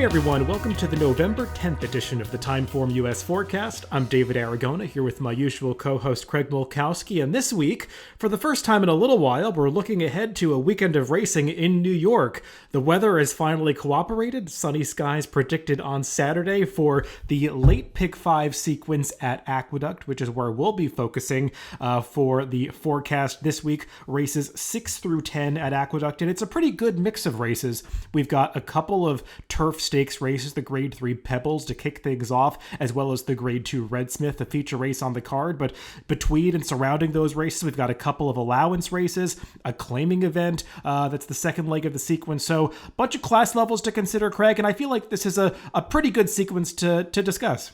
everyone, welcome to the November 10th edition of the TimeformUS Forecast. I'm David Aragona, here with my usual co-host Craig Mulkowski, and this week, for the first time in a little while, we're looking ahead to a weekend of racing in New York. The weather has finally cooperated, sunny skies predicted on Saturday for the late pick 5 sequence at Aqueduct, which is where we'll be focusing for the forecast this week. Races 6 through 10 at Aqueduct, and it's a pretty good mix of races. We've got a couple of turf stakes races, the Grade 3 Pebbles to kick things off, as well as the Grade 2 Redsmith, the feature race on the card. But between and surrounding those races, we've got a couple of allowance races, a claiming event that's the second leg of the sequence. So a bunch of class levels to consider, Craig, and I feel like this is a pretty good sequence to discuss.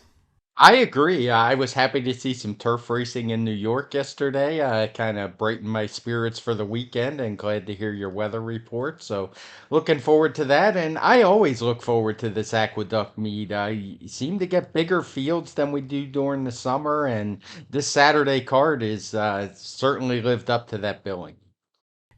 I agree. I was happy to see some turf racing in New York yesterday. Kind of brightened my spirits for the weekend, and glad to hear your weather report. So, looking forward to that. And I always look forward to this Aqueduct meet. I seem to get bigger fields than we do during the summer, and this Saturday card is certainly lived up to that billing.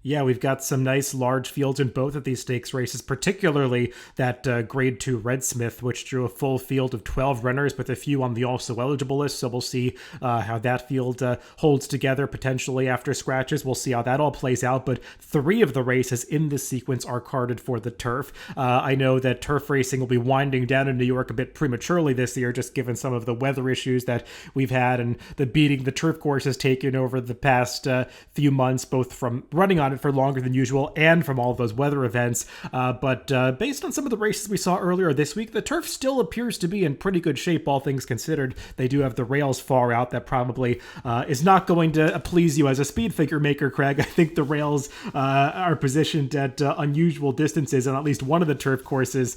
Yeah, we've got some nice large fields in both of these stakes races, particularly that Grade 2 Redsmith, which drew a full field of 12 runners with a few on the also eligible list. So we'll see how that field holds together potentially after scratches. We'll see how that all plays out. But 3 of the races in this sequence are carded for the turf. I know that turf racing will be winding down in New York a bit prematurely this year, just given some of the weather issues that we've had and the beating the turf course has taken over the past few months, both from running on for longer than usual and from all of those weather events. But based on some of the races we saw earlier this week, the turf still appears to be in pretty good shape, all things considered. They do have the rails far out. That probably is not going to please you as a speed figure maker, Craig. I think the rails are positioned at unusual distances on at least one of the turf courses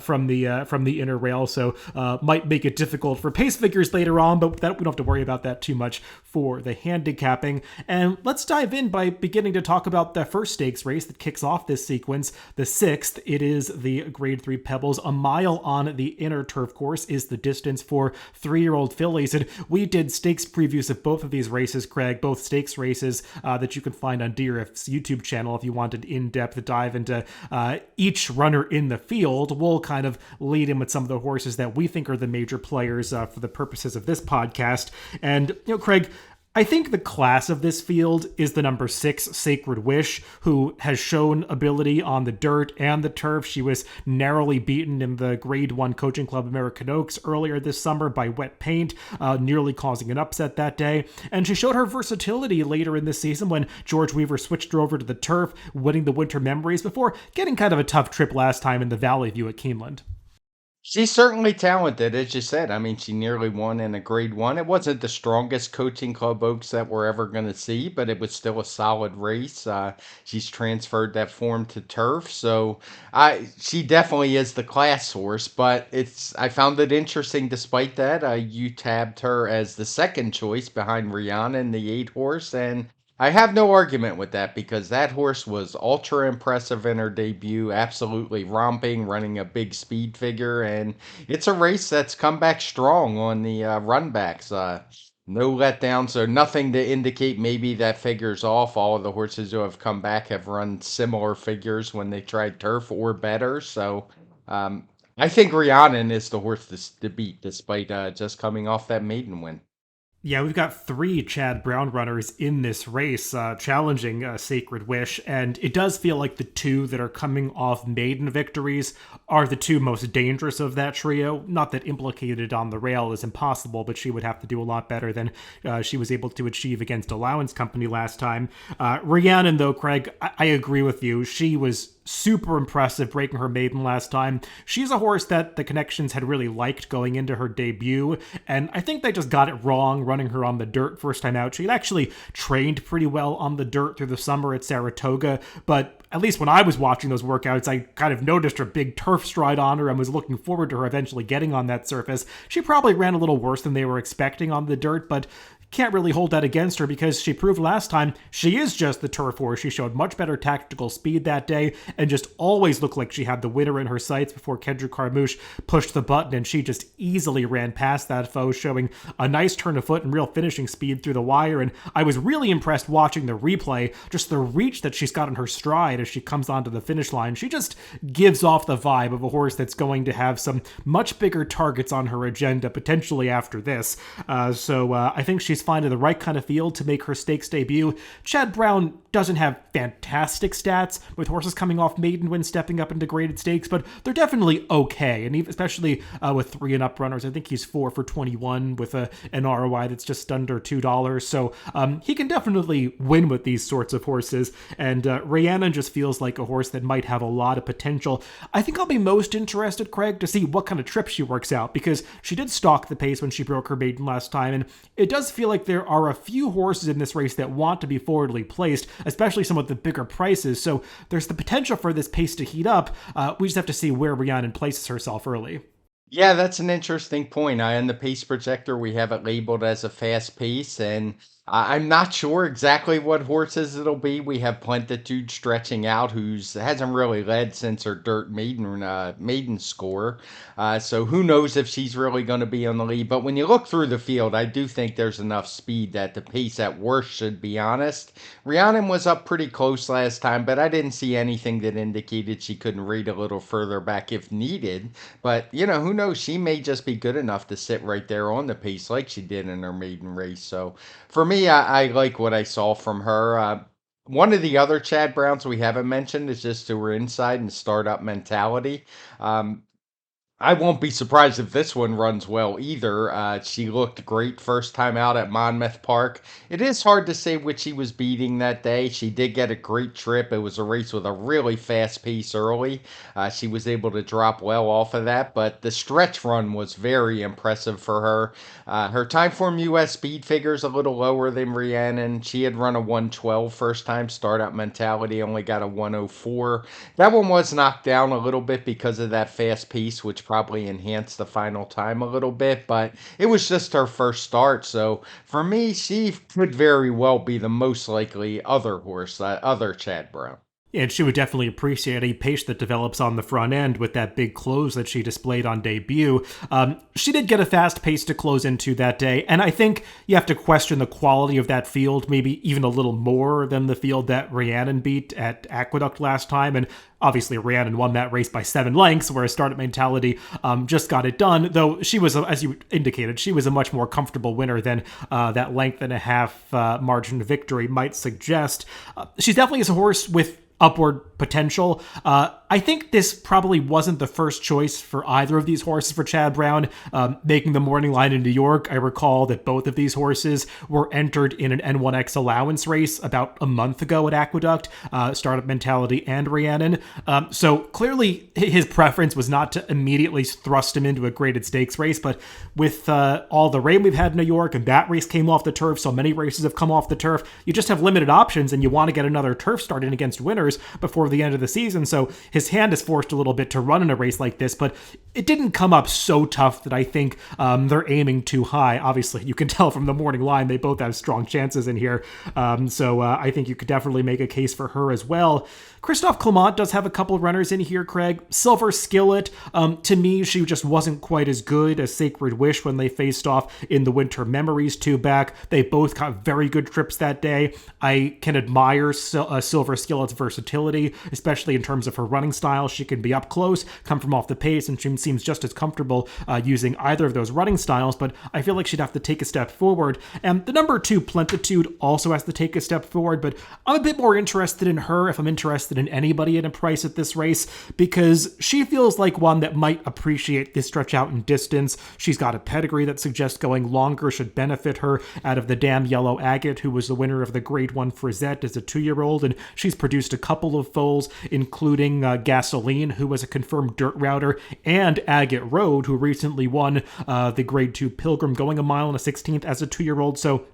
from the inner rail, so might make it difficult for pace figures later on, but we don't have to worry about that too much for the handicapping. And let's dive in by beginning to talk about the first stakes race that kicks off this sequence, the 6th. It is the Grade 3 Pebbles. A mile on the inner turf course is the distance for 3-year-old fillies. And we did stakes previews of both of these races, Craig, both stakes races that you can find on DRF's YouTube channel if you wanted in-depth dive into each runner in the field. We'll kind of lead in with some of the horses that we think are the major players for the purposes of this podcast. And, Craig, I think the class of this field is the number 6, Sacred Wish, who has shown ability on the dirt and the turf. She was narrowly beaten in the Grade 1 Coaching Club American Oaks earlier this summer by Wet Paint, nearly causing an upset that day. And she showed her versatility later in this season when George Weaver switched her over to the turf, winning the Winter Memories before getting kind of a tough trip last time in the Valley View at Keeneland. She's certainly talented, as you said. I mean, she nearly won in a Grade 1. It wasn't the strongest Coaching Club Oaks that we're ever going to see, but it was still a solid race. She's transferred that form to turf, so she definitely is the class horse, but I found it interesting despite that. You tabbed her as the second choice behind Rihanna in the 8 horse, and I have no argument with that because that horse was ultra impressive in her debut, absolutely romping, running a big speed figure, and it's a race that's come back strong on the runbacks. No letdown, so nothing to indicate maybe that figure's off. All of the horses who have come back have run similar figures when they tried turf or better, so I think Rhiannon is the horse to beat despite just coming off that maiden win. Yeah, we've got 3 Chad Brown runners in this race challenging Sacred Wish, and it does feel like the 2 that are coming off maiden victories are the 2 most dangerous of that trio. Not that implicated on the rail is impossible, but she would have to do a lot better than she was able to achieve against Allowance Company last time. Rhiannon, though, Craig, I agree with you. She was super impressive breaking her maiden last time. She's a horse that the connections had really liked going into her debut, and I think they just got it wrong running her on the dirt first time out. She had actually trained pretty well on the dirt through the summer at Saratoga, but at least when I was watching those workouts, I kind of noticed her big turf stride on her and was looking forward to her eventually getting on that surface. She probably ran a little worse than they were expecting on the dirt, but can't really hold that against her because she proved last time she is just the turf horse. She showed much better tactical speed that day and just always looked like she had the winner in her sights before Kendra Carmouche pushed the button, and she just easily ran past that foe, showing a nice turn of foot and real finishing speed through the wire. And I was really impressed watching the replay, just the reach that she's got in her stride as she comes onto the finish line. She just gives off the vibe of a horse that's going to have some much bigger targets on her agenda potentially after this. So I think she's finding the right kind of field to make her stakes debut. Chad Brown doesn't have fantastic stats with horses coming off maiden wins stepping up into graded stakes, but they're definitely okay. And especially with 3 and up runners, I think he's 4 for 21 with an ROI that's just under $2. So he can definitely win with these sorts of horses. And Rhiannon just feels like a horse that might have a lot of potential. I think I'll be most interested, Craig, to see what kind of trip she works out, because she did stalk the pace when she broke her maiden last time. And it does feel like there are a few horses in this race that want to be forwardly placed, especially some of the bigger prices. So there's the potential for this pace to heat up. We just have to see where Rhiannon places herself early. Yeah, that's an interesting point. In the pace projector, we have it labeled as a fast pace, and I'm not sure exactly what horses it'll be. We have Plentitude stretching out, who's hasn't really led since her dirt maiden score. So who knows if she's really going to be on the lead. But when you look through the field, I do think there's enough speed that the pace at worst should be honest. Rhiannon was up pretty close last time, but I didn't see anything that indicated she couldn't read a little further back if needed. But, who knows? She may just be good enough to sit right there on the pace like she did in her maiden race. So for me, I like what I saw from her. One of the other Chad Browns we haven't mentioned is just to her inside and startup mentality. I won't be surprised if this one runs well either. She looked great first time out at Monmouth Park. It is hard to say which she was beating that day. She did get a great trip. It was a race with a really fast pace early. She was able to drop well off of that, but the stretch run was very impressive for her. Her TimeformUS speed figure is a little lower than Rhiannon. She had run a 112 first time. Startup mentality only got a 104. That one was knocked down a little bit because of that fast pace, which probably enhanced the final time a little bit, but it was just her first start. So for me, she could very well be the most likely other horse, other Chad Brown. And she would definitely appreciate a pace that develops on the front end with that big close that she displayed on debut. She did get a fast pace to close into that day, and I think you have to question the quality of that field, maybe even a little more than the field that Rhiannon beat at Aqueduct last time. And obviously, Rhiannon won that race by 7 lengths, whereas Startup Mentality just got it done, though she was, as you indicated, she was a much more comfortable winner than that length and a half margin of victory might suggest. She's definitely is a horse with upward potential. I think this probably wasn't the first choice for either of these horses for Chad Brown. Making the morning line in New York, I recall that both of these horses were entered in an N1X allowance race about a month ago at Aqueduct, Startup Mentality and Rhiannon. So clearly his preference was not to immediately thrust him into a graded stakes race, but with all the rain we've had in New York, and that race came off the turf, so many races have come off the turf, you just have limited options, and you want to get another turf start in against winners before the end of the season. So his hand is forced a little bit to run in a race like this, but it didn't come up so tough that I think they're aiming too high. Obviously, you can tell from the morning line they both have strong chances in here. So I think you could definitely make a case for her as well. Christophe Clement does have a couple runners in here, Craig. Silver Skillet, to me, she just wasn't quite as good as Sacred Wish when they faced off in the Winter Memories 2 back. They both got very good trips that day. I can admire Silver Skillet's versatility, especially in terms of her running style. She can be up close, come from off the pace, and she seems just as comfortable using either of those running styles, but I feel like she'd have to take a step forward. And the number 2, Plentitude, also has to take a step forward, but I'm a bit more interested in her if I'm interested in anybody at a price at this race, because she feels like one that might appreciate this stretch out in distance. She's got a pedigree that suggests going longer should benefit her out of the Damn Yellow Agate, who was the winner of the Grade 1 Frisette as a 2-year-old, and she's produced a couple of foals, including Gasoline, who was a confirmed dirt router, and Agate Road, who recently won the Grade 2 Pilgrim, going a mile and a 16th as a 2-year-old. So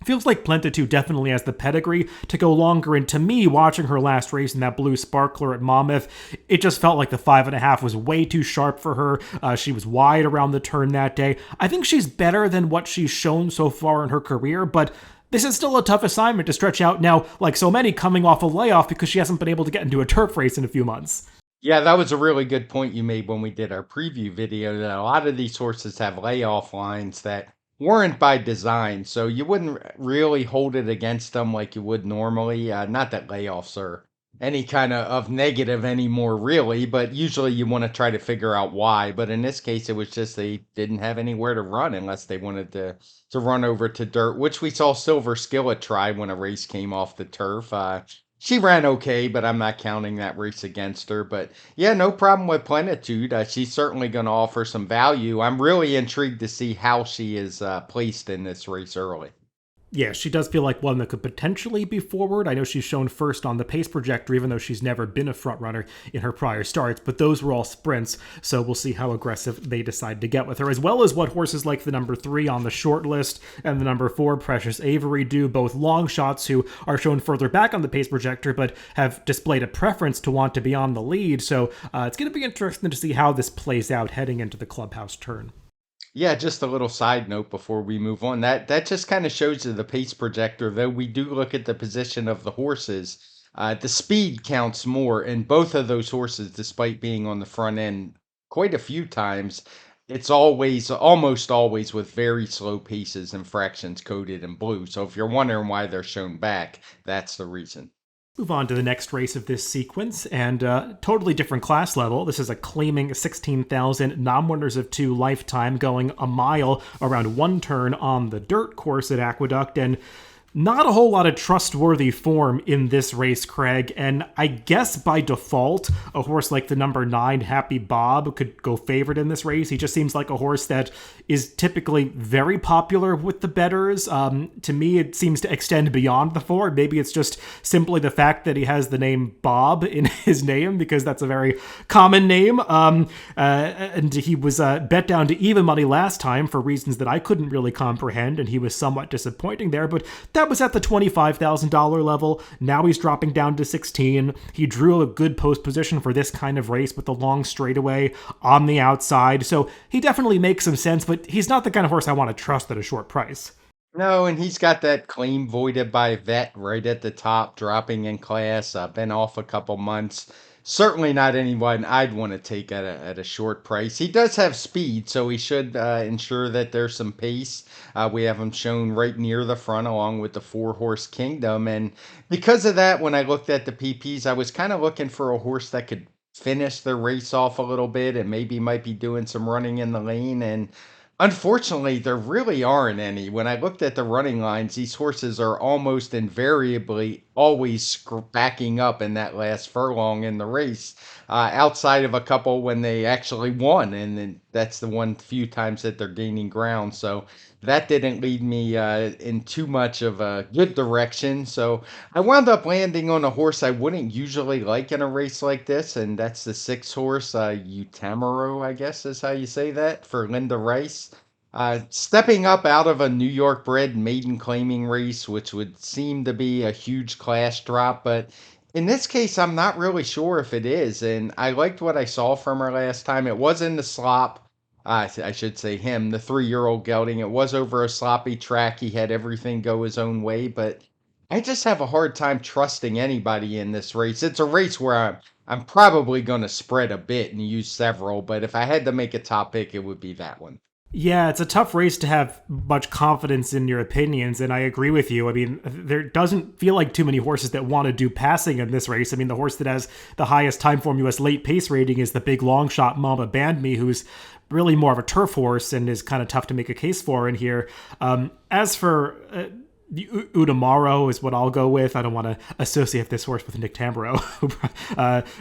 Feels like Plentitude definitely has the pedigree to go longer, and to me, watching her last race in that blue sparkler at Monmouth, it just felt like the 5.5 was way too sharp for her. She was wide around the turn that day. I think she's better than what she's shown so far in her career, but this is still a tough assignment to stretch out now, like so many, coming off a layoff because she hasn't been able to get into a turf race in a few months. Yeah, that was a really good point you made when we did our preview video, that a lot of these horses have layoff lines that weren't by design, so you wouldn't really hold it against them like you would normally. Not that layoffs are any kind of negative anymore, really, but usually you want to try to figure out why. But in this case, it was just they didn't have anywhere to run unless they wanted to run over to dirt, which we saw Silver Skillet try when a race came off the turf. She ran okay, but I'm not counting that race against her. But yeah, no problem with Plenitude. She's certainly going to offer some value. I'm really intrigued to see how she is placed in this race early. Yeah, she does feel like one that could potentially be forward. I know she's shown first on the pace projector, even though she's never been a front runner in her prior starts, but those were all sprints, so we'll see how aggressive they decide to get with her, as well as what horses like the number 3 on the short list and the number 4, Precious Avery, do, both long shots who are shown further back on the pace projector, but have displayed a preference to want to be on the lead, so it's going to be interesting to see how this plays out heading into the clubhouse turn. Yeah, just a little side note before we move on. That just kind of shows you the pace projector, though we do look at the position of the horses. The speed counts more, and both of those horses, despite being on the front end quite a few times, it's almost always with very slow paces and fractions coded in blue. So if you're wondering why they're shown back, that's the reason. Move on to the next race of this sequence, and totally different class level. This is a claiming 16,000 non-winners of 2 lifetime, going a mile around one turn on the dirt course at Aqueduct, and not a whole lot of trustworthy form in this race, Craig, and I guess by default, a horse like the number 9, Happy Bob, could go favorite in this race. He just seems like a horse that is typically very popular with the bettors. To me, it seems to extend beyond the 4. Maybe it's just simply the fact that he has the name Bob in his name, because that's a very common name. And he was bet down to even money last time for reasons that I couldn't really comprehend, and he was somewhat disappointing there, but that was at the $25,000 level. Now he's dropping down to 16. He drew a good post position for this kind of race with the long straightaway on the outside, so he definitely makes some sense, but he's not the kind of horse I want to trust at a short price. No, and he's got that claim voided by vet right at the top, dropping in class, been off a couple months. Certainly not anyone I'd want to take at a short price. He does have speed, so he should ensure that there's some pace. We have him shown right near the front along with the 4-horse Kingdom. And because of that, when I looked at the PPs, I was kind of looking for a horse that could finish the race off a little bit and maybe might be doing some running in the lane. And unfortunately, there really aren't any. When I looked at the running lines, these horses are almost invariably always backing up in that last furlong in the race, outside of a couple when they actually won. And then that's the one few times that they're gaining ground. So that didn't lead me in too much of a good direction. So I wound up landing on a horse I wouldn't usually like in a race like this, and that's the 6-horse Utamaro, I guess is how you say that, for Linda Rice. Stepping up out of a New York bred maiden claiming race, which would seem to be a huge class drop, but in this case, I'm not really sure if it is. And I liked what I saw from her last time. It was in the slop. I should say him, the 3-year-old gelding. It was over a sloppy track. He had everything go his own way, but I just have a hard time trusting anybody in this race. It's a race where I'm probably going to spread a bit and use several, but if I had to make a top pick, it would be that one. Yeah, it's a tough race to have much confidence in your opinions, and I agree with you. I mean, there doesn't feel like too many horses that want to do passing in this race. I mean, the horse that has the highest TimeformUS late pace rating is the big long shot Mama Band Me, who's really more of a turf horse and is kind of tough to make a case for in here. As for the Udamaro is what I'll go with. I don't want to associate this horse with Nick Tambero, who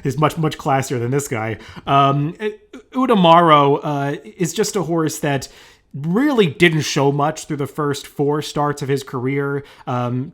is much classier than this guy. Udamaro is just a horse that really didn't show much through the first 4 starts of his career,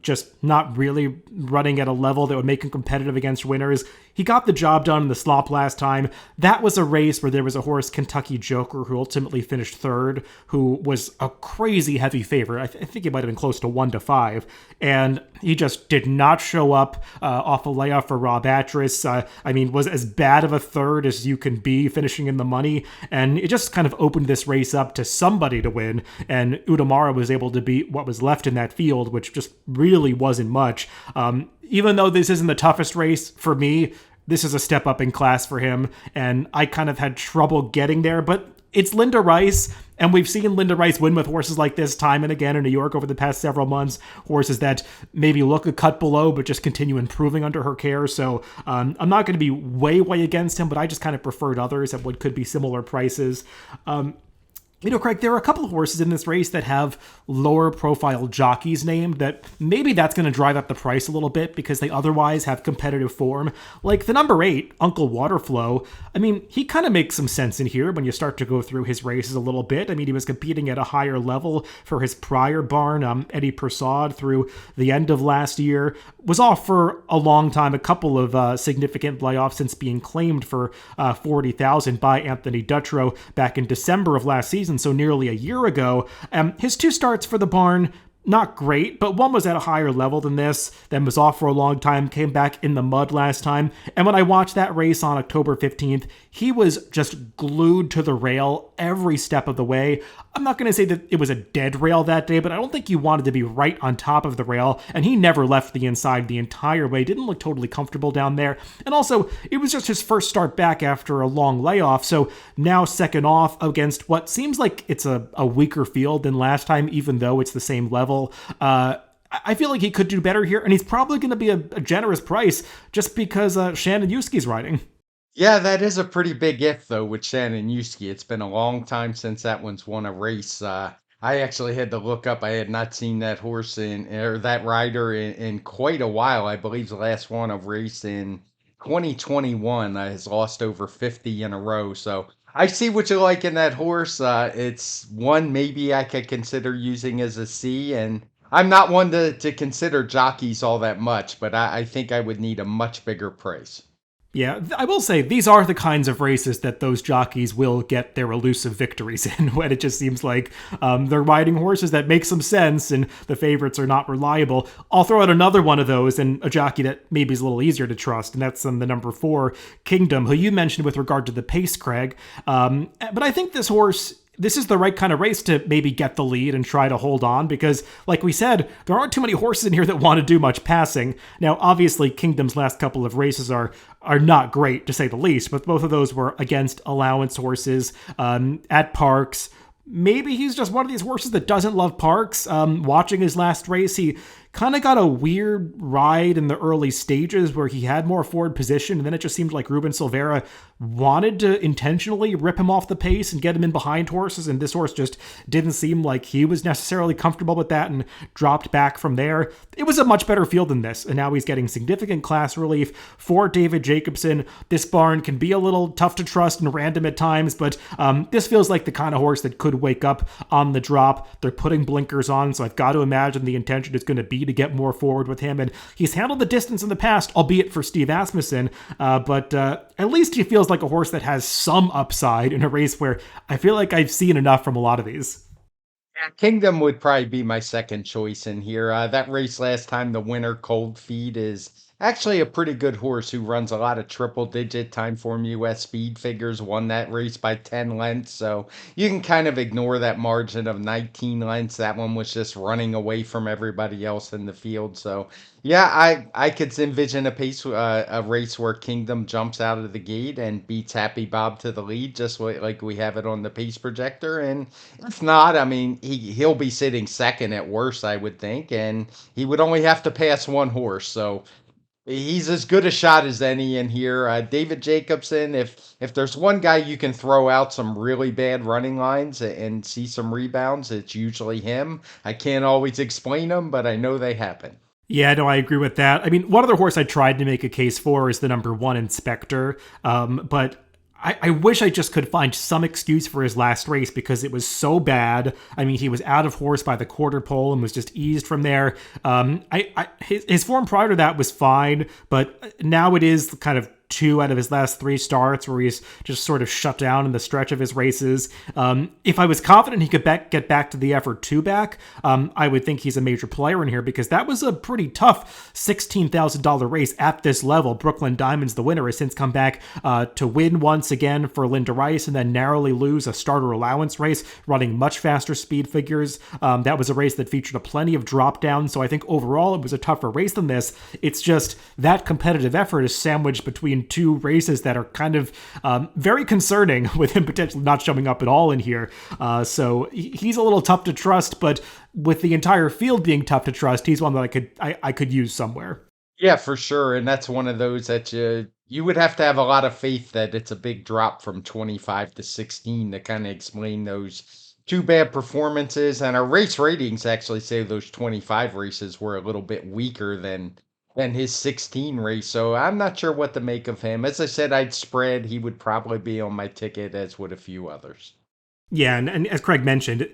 just not really running at a level that would make him competitive against winners. he got the job done in the slop last time. That was a race where there was a horse, Kentucky Joker, who ultimately finished third, who was a crazy heavy favorite. I think he might have been close to 1-5. And he just did not show up off a layoff for Rob Atras. Was as bad of a third as you can be, finishing in the money. And it just kind of opened this race up to somebody to win. And Udamara was able to beat what was left in that field, which just really wasn't much. Even though this isn't the toughest race for me, this is a step up in class for him. And I kind of had trouble getting there, but it's Linda Rice, and we've seen Linda Rice win with horses like this time and again in New York over the past several months. Horses that maybe look a cut below, but just continue improving under her care. So I'm not going to be way against him, but I just kind of preferred others at what could be similar prices. Craig, there are a couple of horses in this race that have lower profile jockeys named that maybe that's going to drive up the price a little bit because they otherwise have competitive form. Like the number 8, Uncle Waterflow. He kind of makes some sense in here when you start to go through his races a little bit. He was competing at a higher level for his prior barn, Eddie Persaud, through the end of last year. Was off for a long time, a couple of significant layoffs since being claimed for $40,000 by Anthony Dutrow back in December of last season. So nearly a year ago. His 2 starts for the barn, not great, but one was at a higher level than this, then was off for a long time, came back in the mud last time. And when I watched that race on October 15th, he was just glued to the rail every step of the way. I'm not going to say that it was a dead rail that day, but I don't think he wanted to be right on top of the rail, and he never left the inside the entire way. Didn't look totally comfortable down there. And also, it was just his first start back after a long layoff, so now second off against what seems like it's a weaker field than last time, even though it's the same level. I feel like he could do better here, and he's probably going to be a generous price just because Shannon Yuski's riding. Yeah, that is a pretty big if though with Shannon Yuski. It's been a long time since that one's won a race. I actually had to look up. I had not seen that horse or that rider in quite a while. I believe the last won a race in 2021 has lost over 50 in a row. So I see what you like in that horse. It's one maybe I could consider using as a C, and I'm not one to consider jockeys all that much, but I think I would need a much bigger price. Yeah, I will say these are the kinds of races that those jockeys will get their elusive victories in, when it just seems like they're riding horses that make some sense and the favorites are not reliable. I'll throw out another one of those, and a jockey that maybe is a little easier to trust, and that's the number 4, Kingdom, who you mentioned with regard to the pace, Craig. But I think this is the right kind of race to maybe get the lead and try to hold on because, like we said, there aren't too many horses in here that want to do much passing. Now, obviously, Kingdom's last couple of races are not great, to say the least, but both of those were against allowance horses at Parks. Maybe he's just one of these horses that doesn't love Parks. Watching his last race, he kind of got a weird ride in the early stages where he had more forward position, and then it just seemed like Ruben Silveira wanted to intentionally rip him off the pace and get him in behind horses, and this horse just didn't seem like he was necessarily comfortable with that and dropped back from there. It was a much better field than this, and now he's getting significant class relief for David Jacobson. This barn can be a little tough to trust and random at times, but this feels like the kind of horse that could wake up on the drop. They're putting blinkers on, so I've got to imagine the intention is going to be to get more forward with him, and he's handled the distance in the past, albeit for Steve Asmussen, but at least he feels like a horse that has some upside in a race where I feel like I've seen enough from a lot of these. Kingdom would probably be my second choice in here. That race last time, the winner Cold Feet, is actually a pretty good horse who runs a lot of triple digit TimeformUS speed figures, won that race by 10 lengths. So you can kind of ignore that margin of 19 lengths. That one was just running away from everybody else in the field. So yeah, I could envision a race where Kingdom jumps out of the gate and beats Happy Bob to the lead, just like we have it on the pace projector. And if not, he'll be sitting second at worst, I would think, and he would only have to pass one horse. So he's as good a shot as any in here. David Jacobson, if there's one guy you can throw out some really bad running lines and see some rebounds, it's usually him. I can't always explain them, but I know they happen. Yeah, no, I agree with that. One other horse I tried to make a case for is the number 1 Inspector, but I wish I just could find some excuse for his last race because it was so bad. He was out of horse by the quarter pole and was just eased from there. His form prior to that was fine, but now it is kind of 2 out of his last 3 starts where he's just sort of shut down in the stretch of his races. If I was confident he could get back to the effort 2 back, I would think he's a major player in here because that was a pretty tough $16,000 race at this level. Brooklyn Diamonds, the winner, has since come back to win once again for Linda Rice and then narrowly lose a starter allowance race, running much faster speed figures. That was a race that featured plenty of drop downs, so I think overall it was a tougher race than this. It's just that competitive effort is sandwiched between 2 races that are kind of very concerning, with him potentially not showing up at all in here. So he's a little tough to trust, but with the entire field being tough to trust, he's one that I could use somewhere. Yeah, for sure. And that's one of those that you would have to have a lot of faith that it's a big drop from 25 to 16 to kind of explain those 2 bad performances. And our race ratings actually say those 25 races were a little bit weaker than his 16 race. So I'm not sure what to make of him. As I said, I'd spread. He would probably be on my ticket, as would a few others. Yeah, and as Craig mentioned,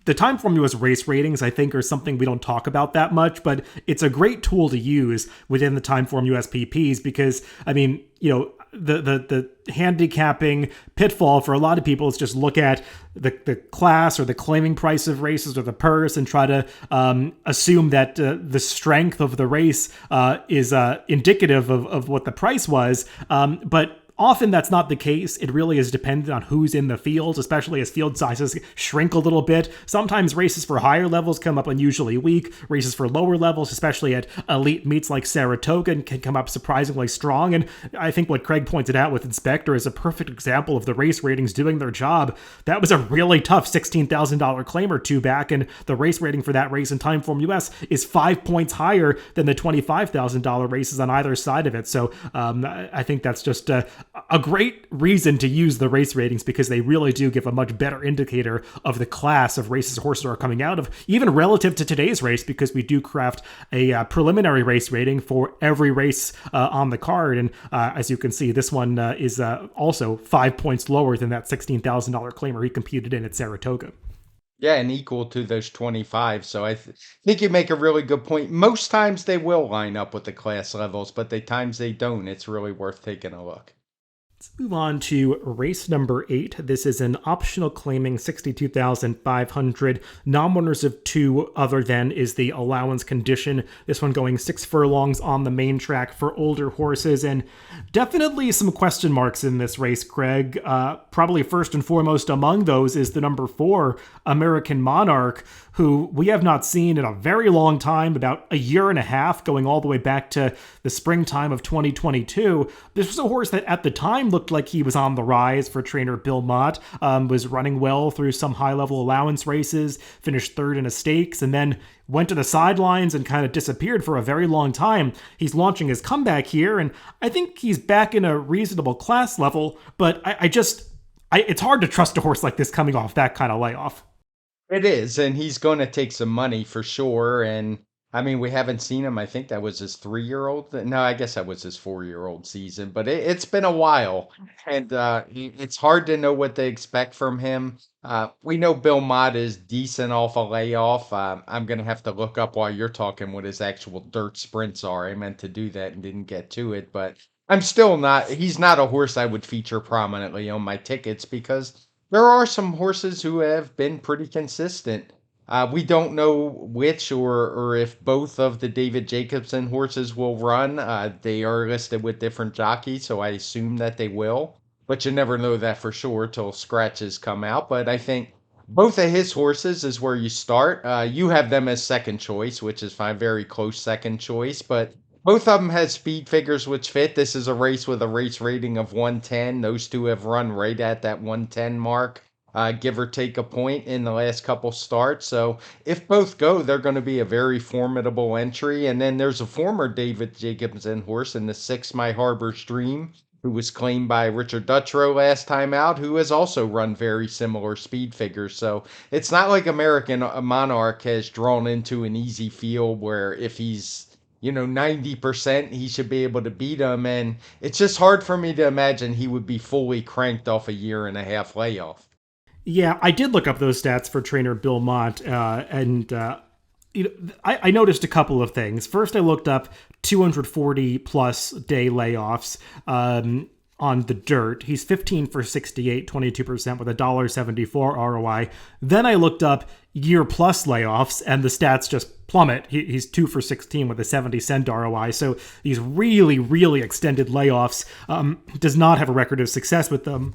the TimeformUS race ratings, I think, are something we don't talk about that much, but it's a great tool to use within the TimeformUS PPs because, I mean, the handicapping pitfall for a lot of people is just look at the class or the claiming price of races or the purse and try to assume that the strength of the race is indicative of what the price was. But often that's not the case. It really is dependent on who's in the field, especially as field sizes shrink a little bit. Sometimes races for higher levels come up unusually weak. Races for lower levels, especially at elite meets like Saratoga, can come up surprisingly strong. And I think what Craig pointed out with Inspector is a perfect example of the race ratings doing their job. That was a really tough $16,000 claim or 2 back, and the race rating for that race in TimeformUS is 5 points higher than the $25,000 races on either side of it. So I think that's just a great reason to use the race ratings because they really do give a much better indicator of the class of races horses are coming out of, even relative to today's race, because we do craft a preliminary race rating for every race on the card. And as you can see, this one is also 5 points lower than that $16,000 claimer he competed in at Saratoga. Yeah, and equal to those 25. So think you make a really good point. Most times they will line up with the class levels, but the times they don't, it's really worth taking a look. Let's move on to race number 8. This is an optional claiming 62,500. Non-winners of 2 other than is the allowance condition. This one going 6 furlongs on the main track for older horses, and definitely some question marks in this race, Craig. Probably first and foremost among those is the number 4, American Monarch, who we have not seen in a very long time, about a year and a half, going all the way back to the springtime of 2022. This was a horse that at the time looked like he was on the rise for trainer Bill Mott, was running well through some high-level allowance races, finished 3rd in a stakes, and then went to the sidelines and kind of disappeared for a very long time. He's launching his comeback here, and I think he's back in a reasonable class level, but it's hard to trust a horse like this coming off that kind of layoff. It is, and he's going to take some money for sure. And I mean, we haven't seen him. I think that was his 3-year-old. No, I guess that was his 4-year-old season, but it's been a while, and it's hard to know what they expect from him. We know Bill Mott is decent off a layoff. I'm going to have to look up while you're talking what his actual dirt sprints are. I meant to do that and didn't get to it, but I'm still not, he's not a horse I would feature prominently on my tickets because there are some horses who have been pretty consistent. We don't know which or if both of the David Jacobson horses will run. They are listed with different jockeys, so I assume that they will. But you never know that for sure till scratches come out. But I think both of his horses is where you start. You have them as second choice, which is fine, very close second choice. But both of them have speed figures which fit. This is a race with a race rating of 110. Those 2 have run right at that 110 mark, give or take a point in the last couple starts. So if both go, they're going to be a very formidable entry. And then there's a former David Jacobson horse in the 6 My Harbor's Dream, who was claimed by Richard Dutrow last time out, who has also run very similar speed figures. So it's not like American Monarch has drawn into an easy field where if he's 90%, he should be able to beat him. And it's just hard for me to imagine he would be fully cranked off a year and a half layoff. Yeah, I did look up those stats for trainer Bill Mott, and I noticed a couple of things. First, I looked up 240 plus day layoffs. On the dirt. He's 15 for 68, 22% with a $1.74 ROI. Then I looked up year plus layoffs, and the stats just plummet. He's 2 for 16 with a 70-cent ROI. So these really, really extended layoffs, does not have a record of success with them.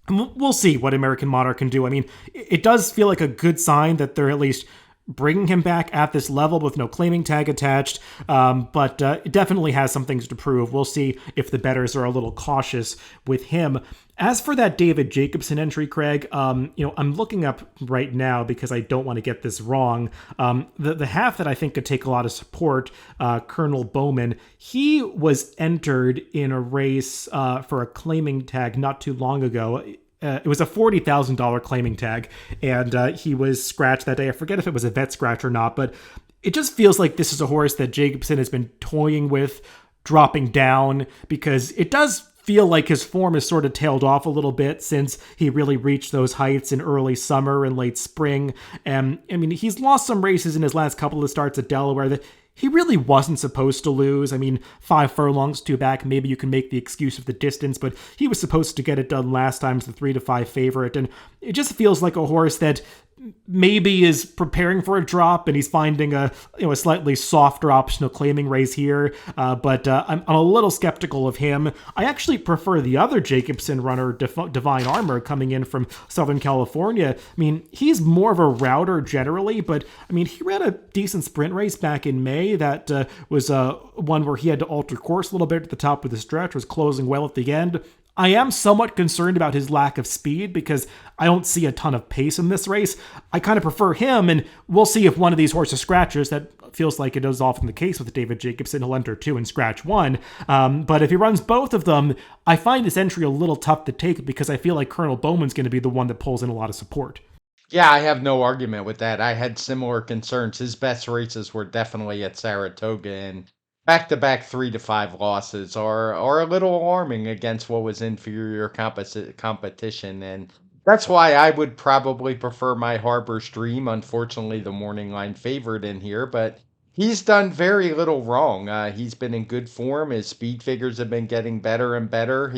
We'll see what American Monarch can do. I mean, it does feel like a good sign that they're at least bringing him back at this level with no claiming tag attached, but it definitely has some things to prove. We'll see if the bettors are a little cautious with him. As for that David Jacobson entry, Craig, I'm looking up right now because I don't want to get this wrong. The half that I think could take a lot of support, Colonel Bowman, he was entered in a race for a claiming tag not too long ago. It was a $40,000 claiming tag, and he was scratched that day. I forget if it was a vet scratch or not, but it just feels like this is a horse that Jacobson has been toying with dropping down, because it does feel like his form has sort of tailed off a little bit since he really reached those heights in early summer and late spring. And I mean, he's lost some races in his last couple of starts at Delaware that he really wasn't supposed to lose. I mean, 5 furlongs to back, maybe you can make the excuse of the distance, but he was supposed to get it done last time as the 3-5 favorite. And it just feels like a horse that maybe is preparing for a drop, and he's finding a slightly softer optional claiming race here. But I'm a little skeptical of him. I actually prefer the other Jacobson runner, Divine Armor, coming in from Southern California. I mean, he's more of a router generally, but I mean, he ran a decent sprint race back in May that was one where he had to alter course a little bit at the top of the stretch, was closing well at the end. I am somewhat concerned about his lack of speed because I don't see a ton of pace in this race. I kind of prefer him, and we'll see if one of these horses scratches. That feels like it is often the case with David Jacobson. He'll enter 2 and scratch 1. But if he runs both of them, I find this entry a little tough to take because I feel like Colonel Bowman's going to be the one that pulls in a lot of support. Yeah, I have no argument with that. I had similar concerns. His best races were definitely at Saratoga, and back-to-back 3-5 losses are a little alarming against what was inferior competition, and that's why I would probably prefer my Harbor's Dream. Unfortunately, the morning line favorite in here, but he's done very little wrong. He's been in good form. His speed figures have been getting better and better.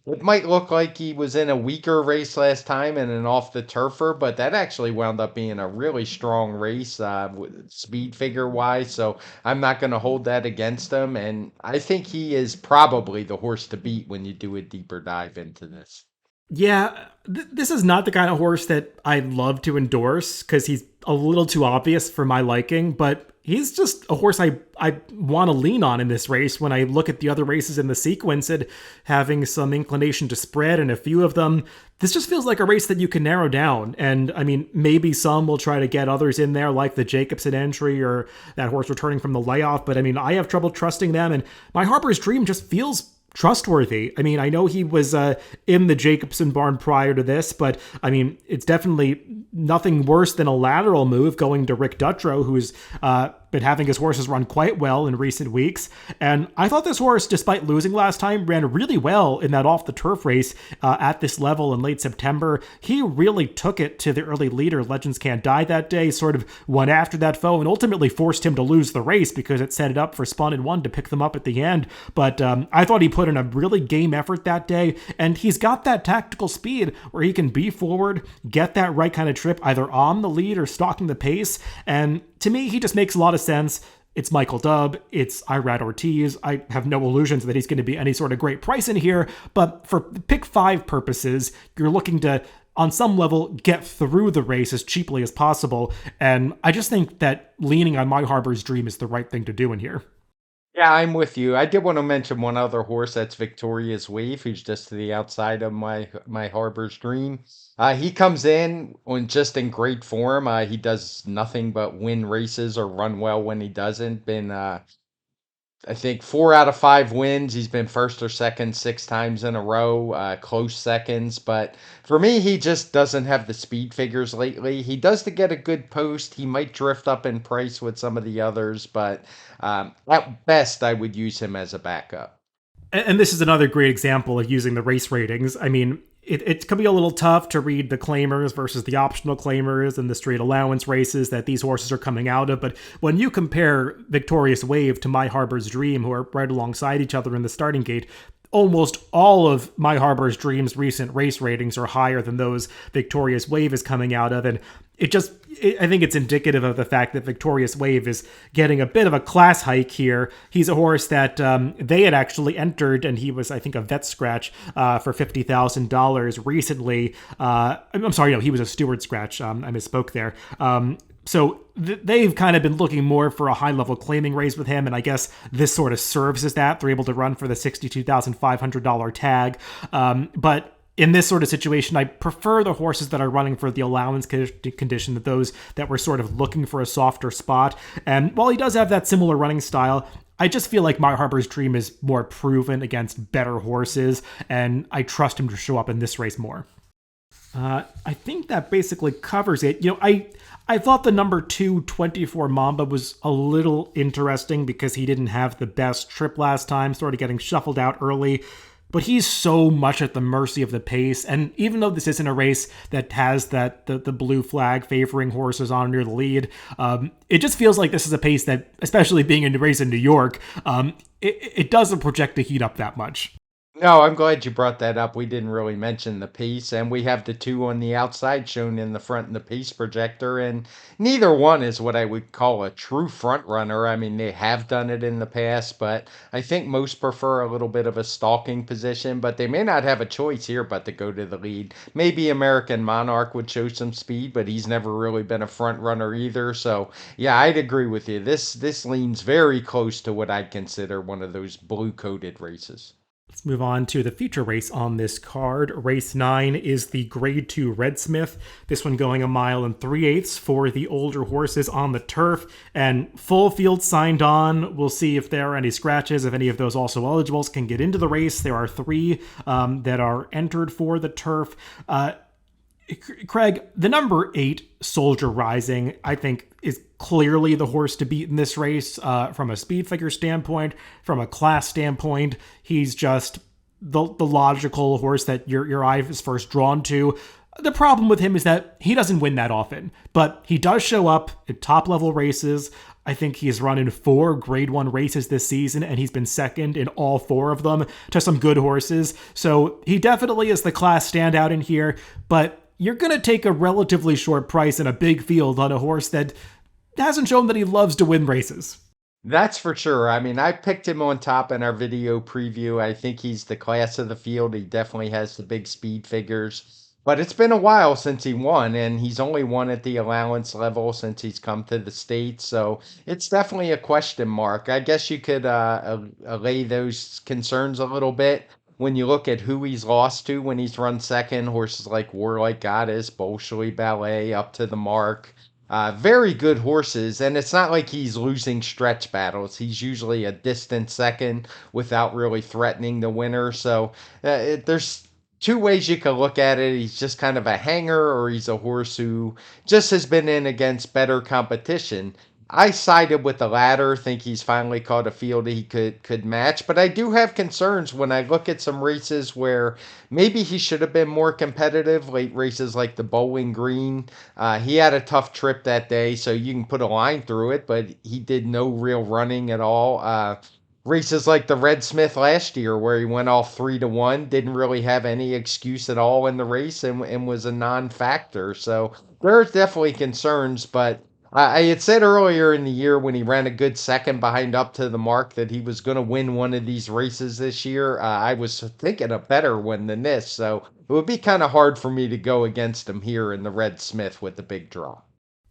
It might look like he was in a weaker race last time and an off the turfer, but that actually wound up being a really strong race, speed figure wise. So I'm not going to hold that against him. And I think he is probably the horse to beat when you do a deeper dive into this. Yeah, this is not the kind of horse that I love to endorse because he's a little too obvious for my liking, but he's just a horse I want to lean on in this race when I look at the other races in the sequence and having some inclination to spread in a few of them. This just feels like a race that you can narrow down. And I mean, maybe some will try to get others in there, like the Jacobson entry or that horse returning from the layoff. But I mean, I have trouble trusting them. And my Harper's Dream just feels trustworthy. I mean, I know he was in the Jacobson barn prior to this, but I mean, it's definitely nothing worse than a lateral move going to Rick Dutrow, who's been having his horses run quite well in recent weeks. And I thought this horse, despite losing last time, ran really well in that off the turf race at this level in late September. He really took it to the early leader, Legends Can't Die, that day, sort of went after that foe and ultimately forced him to lose the race because it set it up for Spun and One to pick them up at the end. But I thought he put in a really game effort that day, and he's got that tactical speed where he can be forward, get that right kind of trip, either on the lead or stalking the pace. And to me, he just makes a lot of sense. It's Michael Dubb. It's Irad Ortiz. I have no illusions that he's going to be any sort of great price in here, but for pick 5 purposes, you're looking to, on some level, get through the race as cheaply as possible. And I just think that leaning on My Harbor's Dream is the right thing to do in here. Yeah, I'm with you. I did want to mention one other horse. That's Victoria's Wave, who's just to the outside of my Harbor's Dream. He comes in on just in great form. He does nothing but win races or run well when he doesn't. Been I think 4 out of 5 wins. He's been first or second 6 times in a row, close seconds. But for me, he just doesn't have the speed figures lately. He does to get a good post. He might drift up in price with some of the others, but at best, I would use him as a backup. And this is another great example of using the race ratings. I mean, it could be a little tough to read the claimers versus the optional claimers and the straight allowance races that these horses are coming out of. But when you compare Victorious Wave to My Harbor's Dream, who are right alongside each other in the starting gate, almost all of My Harbor's Dream's recent race ratings are higher than those Victorious Wave is coming out of. And I think it's indicative of the fact that Victorious Wave is getting a bit of a class hike here. He's a horse that they had actually entered, and he was, I think, a vet scratch for $50,000 recently. I'm sorry, no, he was a steward scratch. I misspoke there. So they've kind of been looking more for a high-level claiming race with him, and I guess this sort of serves as that. They're able to run for the $62,500 tag. But in this sort of situation, I prefer the horses that are running for the allowance condition than those that were sort of looking for a softer spot. And while he does have that similar running style, I just feel like My Harbor's Dream is more proven against better horses, and I trust him to show up in this race more. I think that basically covers it. I thought the number 224 Mamba was a little interesting because he didn't have the best trip last time, sort of getting shuffled out early. But he's so much at the mercy of the pace, and even though this isn't a race that has the blue flag favoring horses on near the lead, it just feels like this is a pace that, especially being in a race in New York, it doesn't project to heat up that much. No, I'm glad you brought that up. We didn't really mention the piece, and we have the two on the outside shown in the front in the piece projector, and neither one is what I would call a true front runner. I mean, they have done it in the past, but I think most prefer a little bit of a stalking position, but they may not have a choice here but to go to the lead. Maybe American Monarch would show some speed, but he's never really been a front runner either. So, yeah, I'd agree with you. This leans very close to what I'd consider one of those blue-coated races. Let's move on to the feature race on this card. Race 9 is the Grade 2 Red Smith. This one going 1.3 miles for the older horses on the turf. And full field signed on. We'll see if there are any scratches, if any of those also eligibles can get into the race. There are 3 that are entered for the turf. Craig, the number 8, Soldier Rising, I think is clearly the horse to beat in this race from a speed figure standpoint, from a class standpoint. He's just the logical horse that your eye is first drawn to. The problem with him is that he doesn't win that often, but he does show up at top-level races. I think he's run in 4 Grade 1 races this season, and he's been second in all 4 of them to some good horses. So he definitely is the class standout in here, but you're going to take a relatively short price in a big field on a horse that hasn't shown that he loves to win races. That's for sure. I mean, I picked him on top in our video preview. I think he's the class of the field. He definitely has the big speed figures. But it's been a while since he won, and he's only won at the allowance level since he's come to the States. So it's definitely a question mark. I guess you could allay those concerns a little bit when you look at who he's lost to when he's run second. Horses like Warlike Goddess, Bolshoi Ballet, Up to the Mark. Very good horses, and it's not like he's losing stretch battles. He's usually a distant second without really threatening the winner. So there's 2 ways you can look at it. He's just kind of a hanger, or he's a horse who just has been in against better competition. I sided with the latter, think he's finally caught a field he could match, but I do have concerns when I look at some races where maybe he should have been more competitive, late races like the Bowling Green. He had a tough trip that day, so you can put a line through it, but he did no real running at all. Races like the Red Smith last year, where he went off 3-1, didn't really have any excuse at all in the race and was a non-factor. So there are definitely concerns, but I had said earlier in the year when he ran a good second behind Up to the Mark that he was going to win one of these races this year. I was thinking a better one than this, so it would be kind of hard for me to go against him here in the Red Smith with the big draw.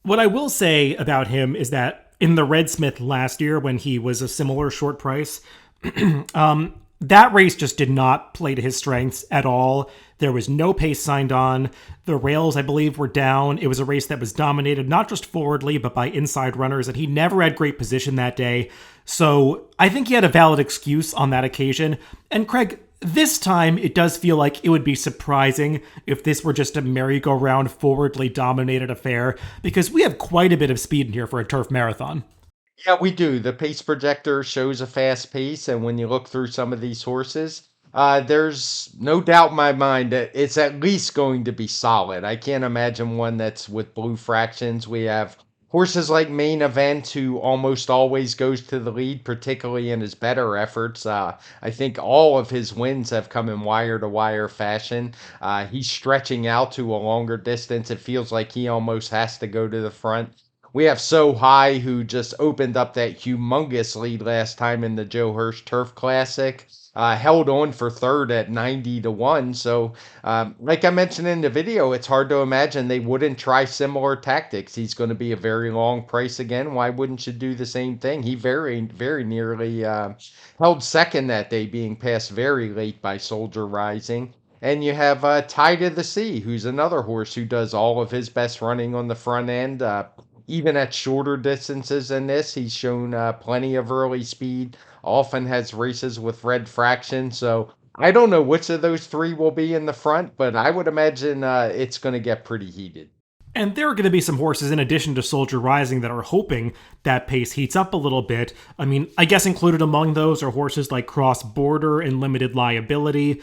What I will say about him is that in the Red Smith last year, when he was a similar short price, that race just did not play to his strengths at all. There was no pace signed on. The rails, I believe, were down. It was a race that was dominated not just forwardly, but by inside runners, and he never had great position that day. So I think he had a valid excuse on that occasion. And Craig, this time it does feel like it would be surprising if this were just a merry-go-round, forwardly dominated affair, because we have quite a bit of speed in here for a turf marathon. Yeah, we do. The pace projector shows a fast pace, and when you look through some of these horses, There's no doubt in my mind that it's at least going to be solid. I can't imagine one that's with blue fractions. We have horses like Main Event, who almost always goes to the lead, particularly in his better efforts. I think all of his wins have come in wire to wire fashion. He's stretching out to a longer distance. It feels like he almost has to go to the front. We have So High, who just opened up that humongous lead last time in the Joe Hirsch Turf Classic. Held on for third at 90 to 1. So, like I mentioned in the video, it's hard to imagine they wouldn't try similar tactics. He's going to be a very long price again. Why wouldn't you do the same thing? He very nearly held second that day, being passed very late by Soldier Rising. And you have Tide of the Sea, who's another horse who does all of his best running on the front end. Even at shorter distances than this, he's shown plenty of early speed, often has races with red fraction. So I don't know which of those three will be in the front, but I would imagine it's going to get pretty heated. And there are going to be some horses, in addition to Soldier Rising, that are hoping that pace heats up a little bit. I mean, I guess included among those are horses like Cross Border and Limited Liability.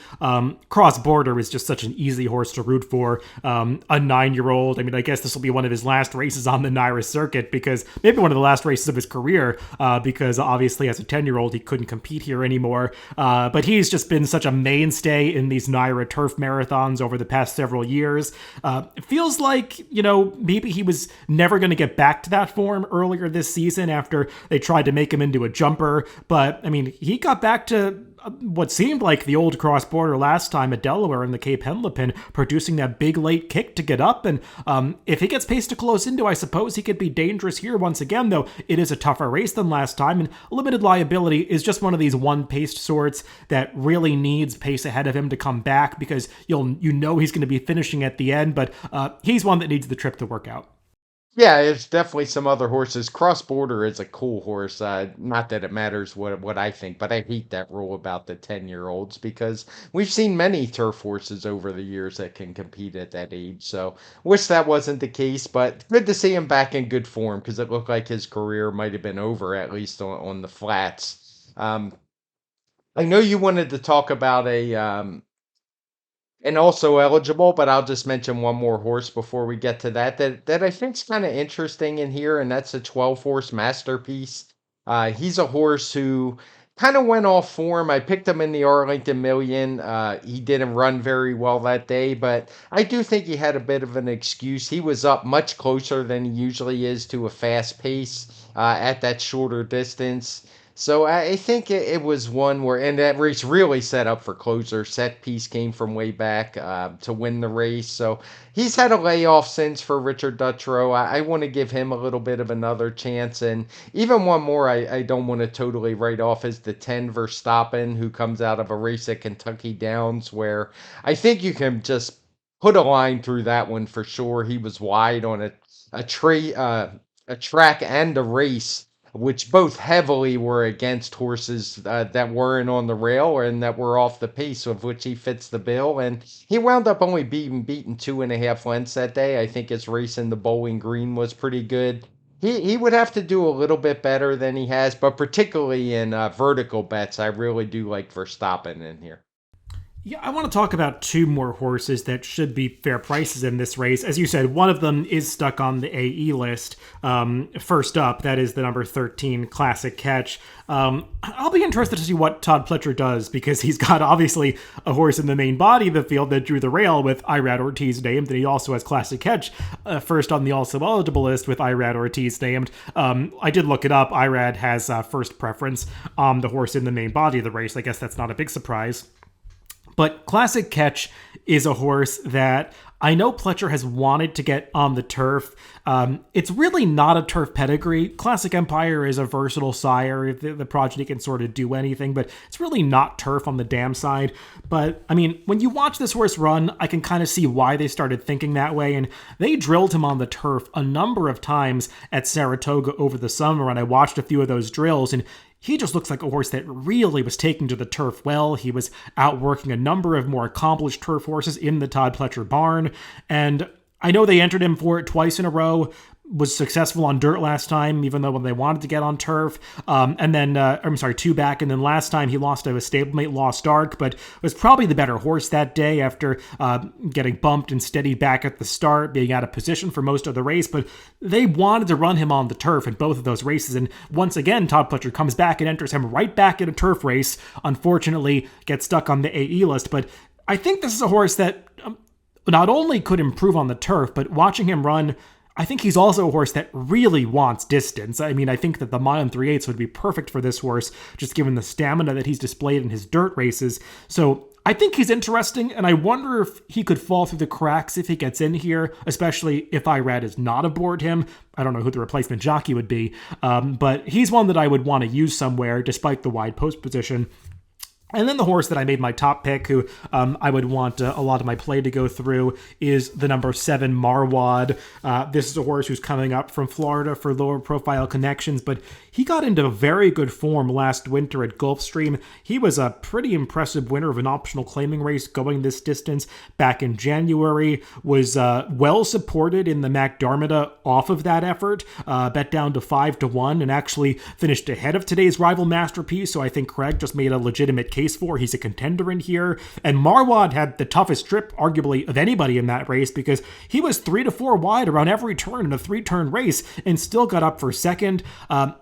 Cross Border is just such an easy horse to root for. A 9-year-old. I mean, I guess this will be one of his last races on the NYRA circuit, because maybe one of the last races of his career, because obviously as a 10-year-old he couldn't compete here anymore. But he's just been such a mainstay in these NYRA turf marathons over the past several years. It feels like, maybe he was never going to get back to that form earlier this season after they tried to make him into a jumper. But, I mean, he got back to what seemed like the old Cross Border last time at Delaware in the Cape Henlopen, producing that big late kick to get up. And if he gets paced to close into, I suppose he could be dangerous here once again, though it is a tougher race than last time. And Limited Liability is just one of these one-paced sorts that really needs pace ahead of him to come back, because he's going to be finishing at the end, but he's one that needs the trip to work out. Yeah, there's definitely some other horses. Cross Border is a cool horse. Not that it matters what I think, but I hate that rule about the 10-year-olds, because we've seen many turf horses over the years that can compete at that age. So wish that wasn't the case, but good to see him back in good form, because it looked like his career might have been over, at least on the flats. I know you wanted to talk about and also eligible, but I'll just mention one more horse before we get to that I think's kind of interesting in here, and that's a 12 horse masterpiece. He's a horse who kind of went off form. I picked him in the Arlington Million. He didn't run very well that day, but I do think he had a bit of an excuse. He was up much closer than he usually is to a fast pace at that shorter distance. So I think it was one where, and that race really set up for closer. Set piece came from way back to win the race. So he's had a layoff since for Richard Dutrow. I want to give him a little bit of another chance. And even one more I don't want to totally write off is the 10 Verstappen, who comes out of a race at Kentucky Downs, where I think you can just put a line through that one for sure. He was wide on a track and a race, which both heavily were against horses that weren't on the rail and that were off the pace, of which he fits the bill. And he wound up only beaten 2.5 lengths that day. I think his race in the Bowling Green was pretty good. He would have to do a little bit better than he has, but particularly in vertical bets, I really do like Verstappen in here. Yeah, I want to talk about two more horses that should be fair prices in this race. As you said, one of them is stuck on the AE list. First up, that is the number 13 Classic Catch. I'll be interested to see what Todd Pletcher does, because he's got obviously a horse in the main body of the field that drew the rail with Irad Ortiz named, and he also has Classic Catch first on the also eligible list with Irad Ortiz named. I did look it up. Irad has first preference on the horse in the main body of the race. I guess that's not a big surprise. But Classic Catch is a horse that I know Pletcher has wanted to get on the turf. It's really not a turf pedigree. Classic Empire is a versatile sire. The progeny can sort of do anything, but it's really not turf on the dam side. But, I mean, when you watch this horse run, I can kind of see why they started thinking that way. And they drilled him on the turf a number of times at Saratoga over the summer, and I watched a few of those drills, and he just looks like a horse that really was taking to the turf well. He was outworking a number of more accomplished turf horses in the Todd Pletcher barn. And I know they entered him for it twice in a row, was successful on dirt last time, even though when they wanted to get on turf. And then, I'm sorry, two back. And then last time he lost to a stablemate, Lost Ark, but was probably the better horse that day after getting bumped and steadied back at the start, being out of position for most of the race. But they wanted to run him on the turf in both of those races. And once again, Todd Pletcher comes back and enters him right back in a turf race. Unfortunately, gets stuck on the AE list. But I think this is a horse that not only could improve on the turf, but watching him run, I think he's also a horse that really wants distance. I mean, I think that the mile and 3/8 would be perfect for this horse, just given the stamina that he's displayed in his dirt races. So I think he's interesting, and I wonder if he could fall through the cracks if he gets in here, especially if Irad is not aboard him. I don't know who the replacement jockey would be, but he's one that I would want to use somewhere, despite the wide post position. And then the horse that I made my top pick, who I would want a lot of my play to go through, is the number 7 Marwad. This is a horse who's coming up from Florida for lower profile connections, but he got into very good form last winter at Gulfstream. He was a pretty impressive winner of an optional claiming race going this distance back in January, was well supported in the McDermott off of that effort, bet down to 5-1, and actually finished ahead of today's rival Masterpiece, so I think Craig just made a legitimate case for. He's a contender in here. And Marwad had the toughest trip, arguably, of anybody in that race because he was 3 to 4 wide around every turn in a 3-turn race and still got up for second.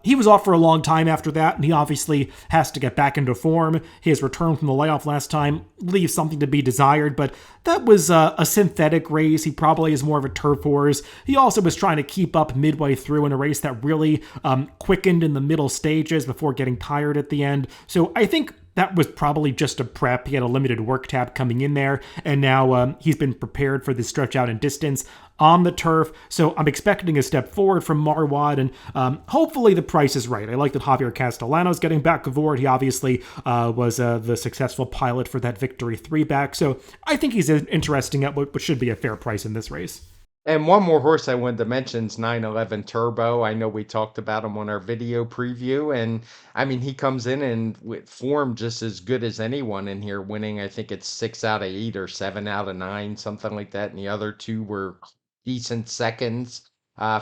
He was off for a long time after that, and he obviously has to get back into form. His return from the layoff last time leaves something to be desired, but that was a synthetic race. He probably is more of a turf horse. He also was trying to keep up midway through in a race that really quickened in the middle stages before getting tired at the end. So I think that was probably just a prep. He had a limited work tab coming in there, and now he's been prepared for this stretch out in distance on the turf. So I'm expecting a step forward from Marwad, and hopefully the price is right. I like that Javier Castellano's getting back aboard. He obviously was the successful pilot for that Victory 3 back. So I think he's interesting at what should be a fair price in this race. And one more horse I wanted to mention is 911 Turbo. I know we talked about him on our video preview, and I mean he comes in and with form just as good as anyone in here, winning. I think it's 6 out of 8 or 7 out of 9, something like that. And the other two were decent seconds.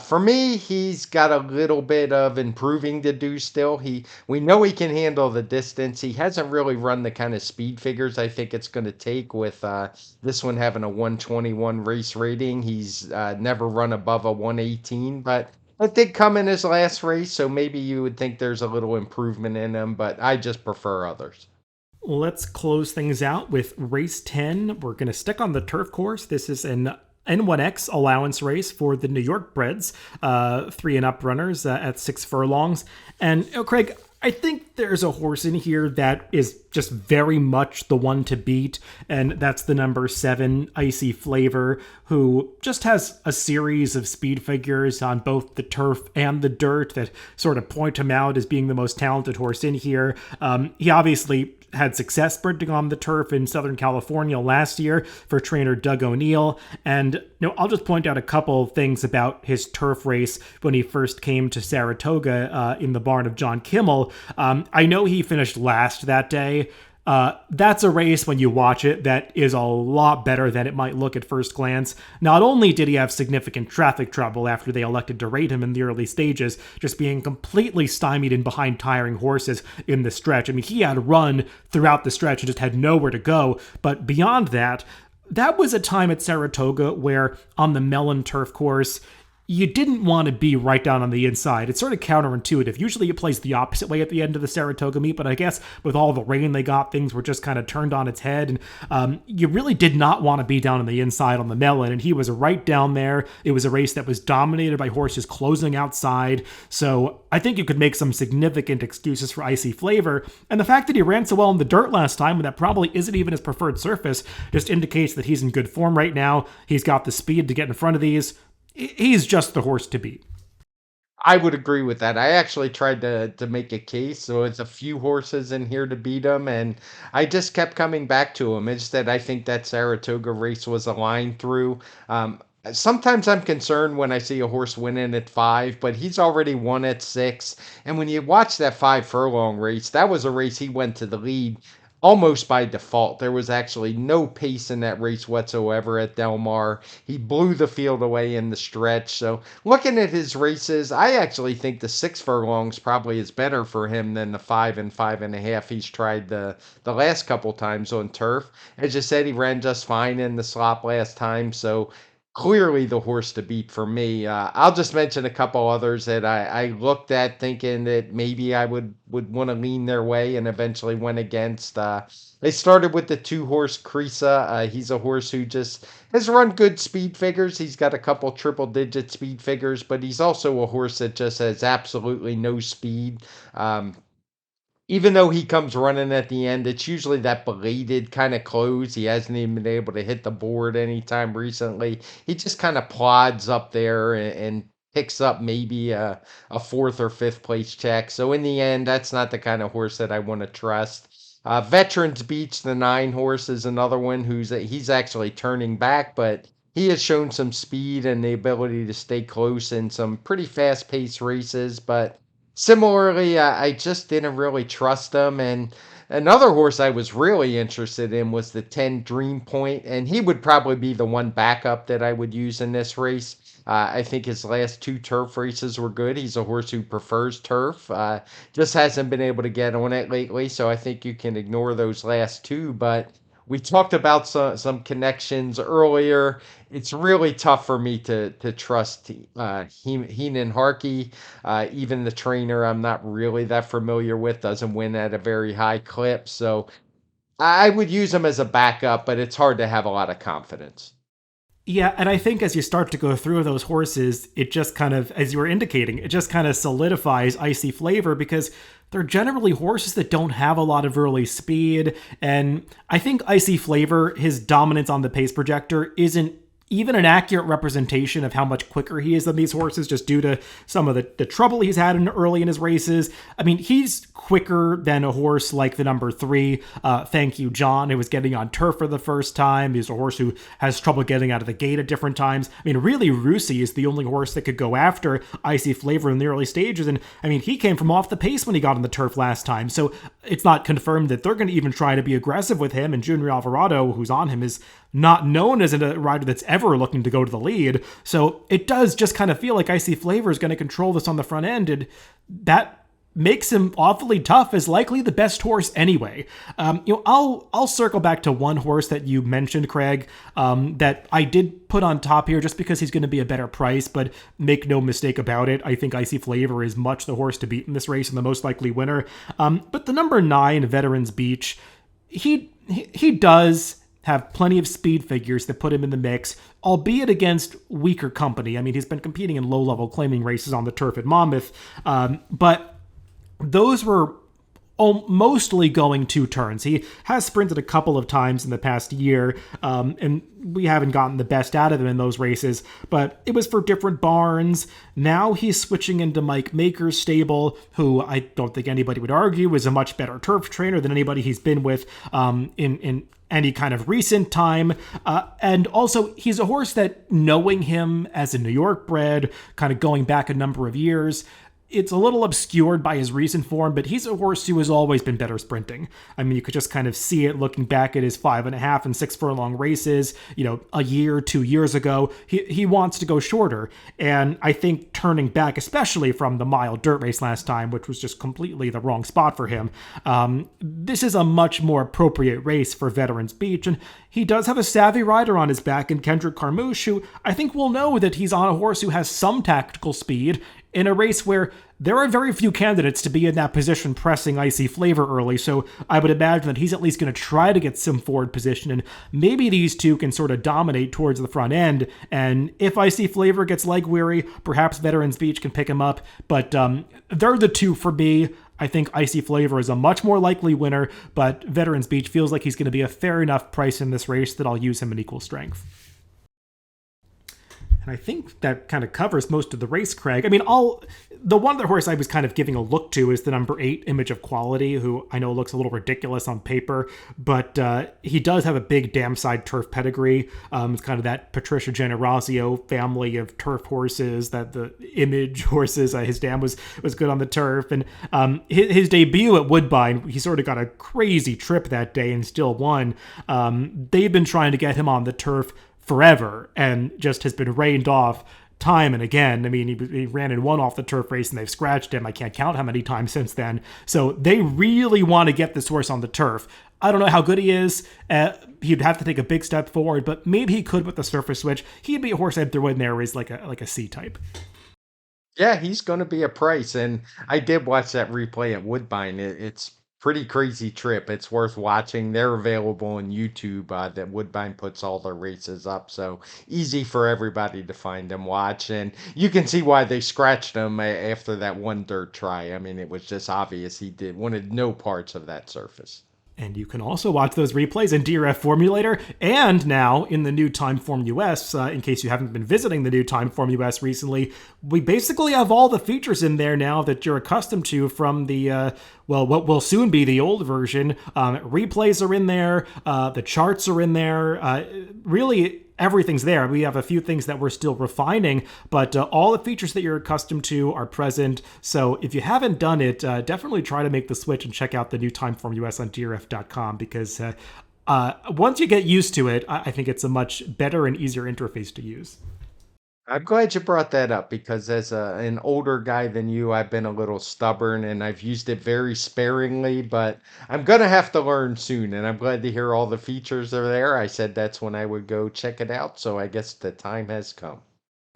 For me, he's got a little bit of improving to do still. We know he can handle the distance. He hasn't really run the kind of speed figures I think it's going to take with this one having a 121 race rating. He's never run above a 118, but it did come in his last race, so maybe you would think there's a little improvement in him, but I just prefer others. Let's close things out with race 10. We're going to stick on the turf course. This is an N1X allowance race for the New York breds, 3 and up runners at 6 furlongs. And Craig, I think there's a horse in here that is just very much the one to beat, and that's the number 7, Icy Flavor, who just has a series of speed figures on both the turf and the dirt that sort of point him out as being the most talented horse in here. He obviously had success sprinting on the turf in Southern California last year for trainer Doug O'Neill. And I'll just point out a couple things about his turf race when he first came to Saratoga in the barn of John Kimmel. I know he finished last that day. That's a race when you watch it that is a lot better than it might look at first glance. Not only did he have significant traffic trouble after they elected to rate him in the early stages, just being completely stymied in behind tiring horses in the stretch. I mean, he had run throughout the stretch and just had nowhere to go. But beyond that, that was a time at Saratoga where on the Mellon turf course, you didn't want to be right down on the inside. It's sort of counterintuitive. Usually it plays the opposite way at the end of the Saratoga meet, but I guess with all the rain they got, things were just kind of turned on its head. And you really did not want to be down on the inside on the Mellon, and he was right down there. It was a race that was dominated by horses closing outside, so I think you could make some significant excuses for Icy Flavor. And the fact that he ran so well in the dirt last time, when that probably isn't even his preferred surface, just indicates that he's in good form right now. He's got the speed to get in front of these. He's just the horse to beat. I would agree with that. I actually tried to make a case, so it's a few horses in here to beat him, and I just kept coming back to him. It's that I think that Saratoga race was a line through. Sometimes I'm concerned when I see a horse winning at 5, but he's already won at 6. And when you watch that 5 furlong race, that was a race he went to the lead almost by default. There was actually no pace in that race whatsoever at Del Mar. He blew the field away in the stretch. So looking at his races, I actually think the 6 furlongs probably is better for him than the 5 and 5.5 he's tried the last couple times on turf. As you said, he ran just fine in the slop last time. So clearly the horse to beat for me. I'll just mention a couple others that I looked at thinking that maybe I would want to lean their way and eventually went against. They started with the 2 horse Creasa. He's a horse who just has run good speed figures. He's got a couple triple digit speed figures, but he's also a horse that just has absolutely no speed. Even though he comes running at the end, it's usually that belated kind of close. He hasn't even been able to hit the board anytime recently. He just kind of plods up there and picks up maybe a fourth or fifth place check. So in the end, that's not the kind of horse that I want to trust. Veterans Beach, the 9 horse, is another one he's actually turning back, but he has shown some speed and the ability to stay close in some pretty fast paced races. But similarly, I just didn't really trust him. And another horse I was really interested in was the 10 Dream Point, and he would probably be the one backup that I would use in this race. I think his last 2 turf races were good. He's a horse who prefers turf. Just hasn't been able to get on it lately, so I think you can ignore those last 2. But we talked about some connections earlier. It's really tough for me to trust Heenan Harkey. Even the trainer I'm not really that familiar with doesn't win at a very high clip. So I would use him as a backup, but it's hard to have a lot of confidence. Yeah, and I think as you start to go through those horses, it just kind of, as you were indicating, it just kind of solidifies Icy Flavor because they're generally horses that don't have a lot of early speed. And I think Icy Flavor, his dominance on the pace projector, isn't even an accurate representation of how much quicker he is than these horses, just due to some of the trouble he's had early in his races. I mean, he's quicker than a horse like the number 3, Thank You John, who was getting on turf for the first time. He's a horse who has trouble getting out of the gate at different times. I mean, really, Rusey is the only horse that could go after Icy Flavor in the early stages. And I mean, he came from off the pace when he got on the turf last time. So it's not confirmed that they're going to even try to be aggressive with him. And Junior Alvarado, who's on him, is not known as a rider that's ever looking to go to the lead. So it does just kind of feel like Icy Flavor is going to control this on the front end, and that makes him awfully tough as likely the best horse anyway. I'll circle back to one horse that you mentioned, Craig, that I did put on top here just because he's going to be a better price, but make no mistake about it, I think Icy Flavor is much the horse to beat in this race and the most likely winner. But the number 9, Veterans Beach, he does have plenty of speed figures that put him in the mix, albeit against weaker company. I mean, he's been competing in low-level claiming races on the turf at Monmouth, but those were mostly going 2 turns. He has sprinted a couple of times in the past year, and we haven't gotten the best out of him in those races, but it was for different barns. Now he's switching into Mike Maker's stable, who I don't think anybody would argue is a much better turf trainer than anybody he's been with in any kind of recent time. And also, he's a horse that, knowing him as a New York bred, kind of going back a number of years, it's a little obscured by his recent form, but he's a horse who has always been better sprinting. I mean, you could just kind of see it looking back at his 5.5 and 6 furlong races, a year, 2 years ago. He wants to go shorter. And I think turning back, especially from the mile dirt race last time, which was just completely the wrong spot for him, this is a much more appropriate race for Veterans Beach. And he does have a savvy rider on his back in Kendrick Carmouche, who I think will know that he's on a horse who has some tactical speed in a race where there are very few candidates to be in that position pressing Icy Flavor early, so I would imagine that he's at least going to try to get some forward position, and maybe these two can sort of dominate towards the front end, and if Icy Flavor gets leg weary, perhaps Veterans Beach can pick him up, but they're the two for me. I think Icy Flavor is a much more likely winner, but Veterans Beach feels like he's going to be a fair enough price in this race that I'll use him in equal strength. And I think that kind of covers most of the race, Craig. I mean, the one other horse I was kind of giving a look to is the number 8, Image of Quality, who I know looks a little ridiculous on paper, but he does have a big dam side turf pedigree. It's kind of that Patricia Generosio family of turf horses, that the Image horses. His dam was good on the turf, and his debut at Woodbine, he sort of got a crazy trip that day and still won. They've been trying to get him on the turf forever and just has been rained off time and again. I mean, he ran and won off the turf race and they've scratched him. I can't count how many times since then. So they really want to get this horse on the turf. I don't know how good he is. He'd have to take a big step forward, but maybe he could with the surface switch. He'd be a horse I'd throw in there as like a C type. Yeah, he's going to be a price. And I did watch that replay at Woodbine. It's pretty crazy trip. It's worth watching. They're available on YouTube. That Woodbine puts all their races up, so easy for everybody to find and watch. And you can see why they scratched him after that one dirt try. I mean, it was just obvious he wanted no parts of that surface. And you can also watch those replays in DRF Formulator and now in the new Timeform US. In case you haven't been visiting the new Timeform US recently, we basically have all the features in there now that you're accustomed to from the, what will soon be the old version. Replays are in there, the charts are in there. Really, everything's there. We have a few things that we're still refining, but all the features that you're accustomed to are present. So if you haven't done it, definitely try to make the switch and check out the new Timeform US on DRF.com, because once you get used to it, I think it's a much better and easier interface to use. I'm glad you brought that up because as an older guy than you, I've been a little stubborn and I've used it very sparingly, but I'm gonna have to learn soon, and I'm glad to hear all the features are there. I said that's when I would go check it out, so I guess the time has come.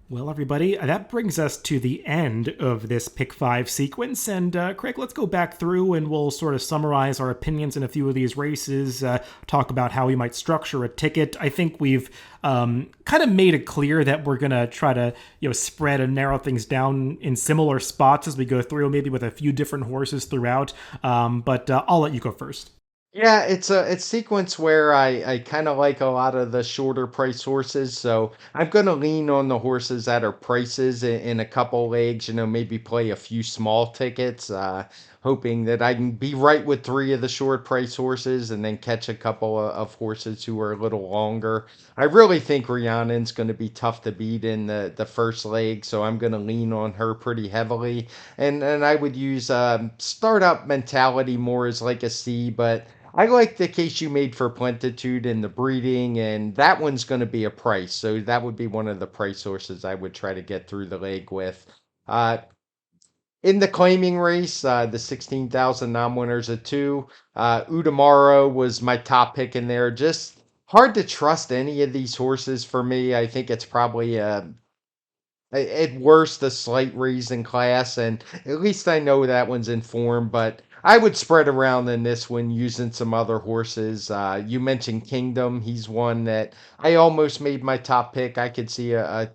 Well, everybody, that brings us to the end of this Pick 5 sequence. And Craig, let's go back through and we'll sort of summarize our opinions in a few of these races, talk about how we might structure a ticket. I think we've kind of made it clear that we're going to try to spread and narrow things down in similar spots as we go through, maybe with a few different horses throughout. But I'll let you go first. Yeah, it's sequence where I kind of like a lot of the shorter price horses, so I'm gonna lean on the horses that are prices in a couple legs. Maybe play a few small tickets, hoping that I can be right with three of the short price horses, and then catch a couple of horses who are a little longer. I really think Rhiannon's going to be tough to beat in the first leg, so I'm going to lean on her pretty heavily, and I would use startup mentality more as like a C, but. I like the case you made for Plentitude and the breeding, and that one's going to be a price. So that would be one of the price sources I would try to get through the leg with. Uh, in the claiming race, the 16,000 non-winners at 2, Udamaro was my top pick in there. Just hard to trust any of these horses for me. I think it's probably at worst a slight raise in class, and at least I know that one's in form, but I would spread around in this one using some other horses. You mentioned Kingdom. He's one that I almost made my top pick. I could see a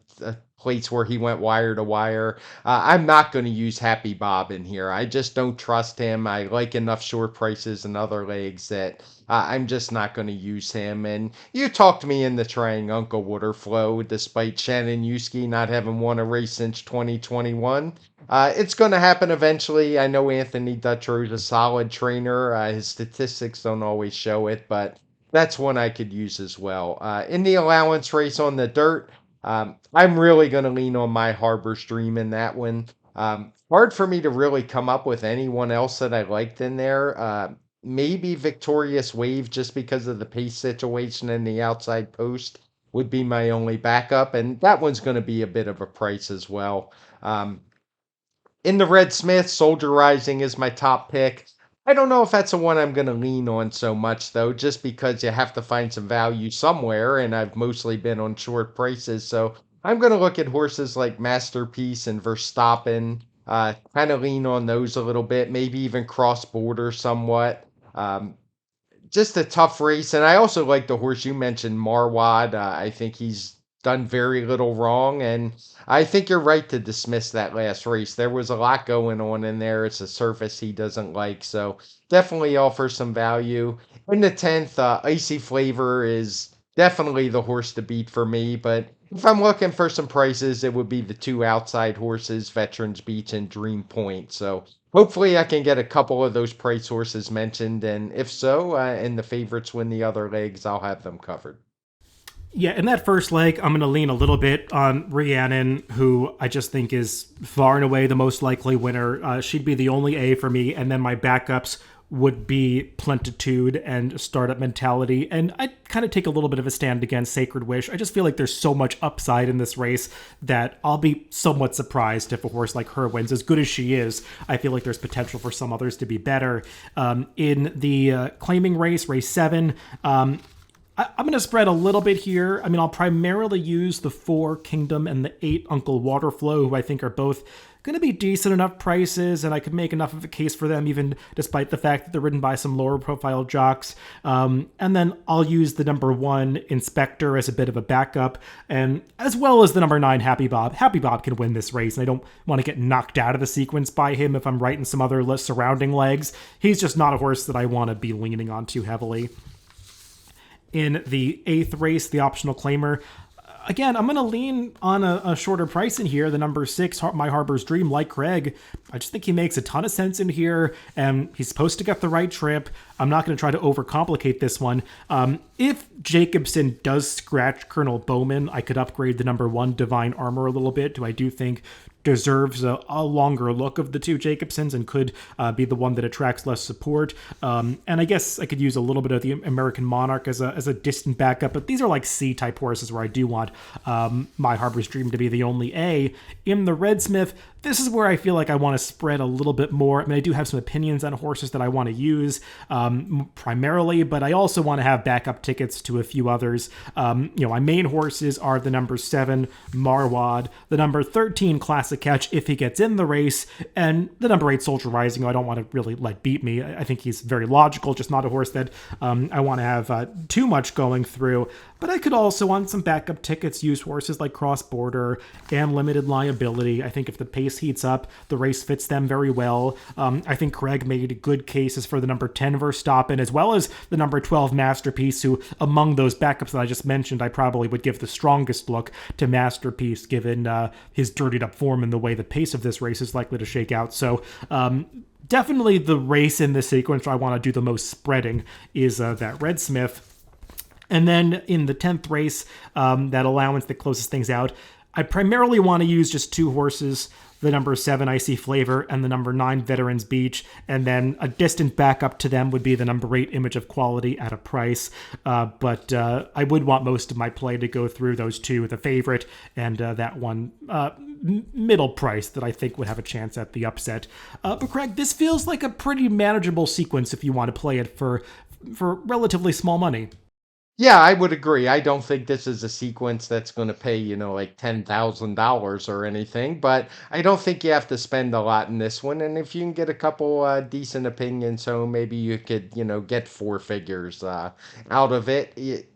place where he went wire to wire. I'm not going to use Happy Bob in here. I just don't trust him. I like enough short prices and other legs that I'm just not going to use him. And you talked me into trying Uncle Waterflow despite Shannon Yuski not having won a race since 2021. It's going to happen eventually. I know Anthony Dutrow is a solid trainer. His statistics don't always show it, but that's one I could use as well. In the allowance race on the dirt, I'm really going to lean on my Harbor's Dream in that one. Hard for me to really come up with anyone else that I liked in there. Maybe Victorious Wave just because of the pace situation in the outside post would be my only backup, and that one's going to be a bit of a price as well. In the Red Smith, Soldier Rising is my top pick. I don't know if that's the one I'm going to lean on so much, though, just because you have to find some value somewhere, and I've mostly been on short prices. So I'm going to look at horses like Masterpiece and Verstappen, kind of lean on those a little bit, maybe even cross border somewhat. Just a tough race. And I also like the horse you mentioned, Marwad. I think he's done very little wrong. And I think you're right to dismiss that last race. There was a lot going on in there. It's a surface he doesn't like. So definitely offers some value. In the 10th, Icy Flavor is definitely the horse to beat for me. But If I'm looking for some prices, it would be the two outside horses, Veterans Beach and Dream Point. So hopefully I can get a couple of those price horses mentioned. And if so, and the favorites win the other legs, I'll have them covered. Yeah, in that first leg, I'm going to lean a little bit on Rhiannon, who I just think is far and away the most likely winner. She'd be the only A for me, and then my backups would be Plentitude and Startup Mentality, and I'd kind of take a little bit of a stand against Sacred Wish. I just feel like there's so much upside in this race that I'll be somewhat surprised if a horse like her wins. As good as she is, I feel like there's potential for some others to be better. In the claiming race, race 7, I'm going to spread a little bit here. I mean, I'll primarily use the 4 Kingdom and the 8 Uncle Waterflow, who I think are both going to be decent enough prices, and I could make enough of a case for them, even despite the fact that they're ridden by some lower profile jocks. And then I'll use the number 1 Inspector as a bit of a backup, and as well as the number 9 Happy Bob. Happy Bob can win this race, and I don't want to get knocked out of the sequence by him if I'm right in some other surrounding legs. He's just not a horse that I want to be leaning on too heavily. In the 8th race, the optional claimer, again, I'm going to lean on a shorter price in here. The number 6, My Harbor's Dream, like Craig. I just think he makes a ton of sense in here, and he's supposed to get the right trip. I'm not going to try to overcomplicate this one. If Jacobson does scratch Colonel Bowman, I could upgrade the number 1 Divine Armor a little bit, who I do think deserves a longer look of the two Jacobsons and could be the one that attracts less support. And I guess I could use a little bit of the American Monarch as a distant backup, but these are like C-type horses where I do want My Harbor's Dream to be the only A. In the Red Smith, this is where I feel like I want to spread a little bit more. I mean, I do have some opinions on horses that I want to use primarily, but I also want to have backup tickets to a few others. My main horses are the number 7, Marwad, the number 13, Classic Catch, if he gets in the race, and the number 8, Soldier Rising, who I don't want to really let beat me. I think he's very logical, just not a horse that I want to have too much going through. But I could also, on some backup tickets, use horses like Cross Border and Limited Liability. I think if the pace heats up, the race fits them very well. I think Craig made good cases for the number 10 Verstappen, as well as the number 12 Masterpiece, who among those backups that I just mentioned, I probably would give the strongest look to Masterpiece, given his dirtied up form and the way the pace of this race is likely to shake out. So definitely the race in this sequence where I want to do the most spreading is that Red Smith. And then in the 10th race, that allowance that closes things out, I primarily want to use just 2 horses, the number 7, Icy Flavor, and the number 9, Veterans Beach, and then a distant backup to them would be the number 8, Image of Quality, at a price. But I would want most of my play to go through those 2, the favorite and that one middle price that I think would have a chance at the upset. But Craig, this feels like a pretty manageable sequence if you want to play it for relatively small money. Yeah, I would agree. I don't think this is a sequence that's going to pay, like $10,000 or anything, but I don't think you have to spend a lot in this one. And if you can get a couple decent opinions, so maybe you could, get 4 figures out of it. It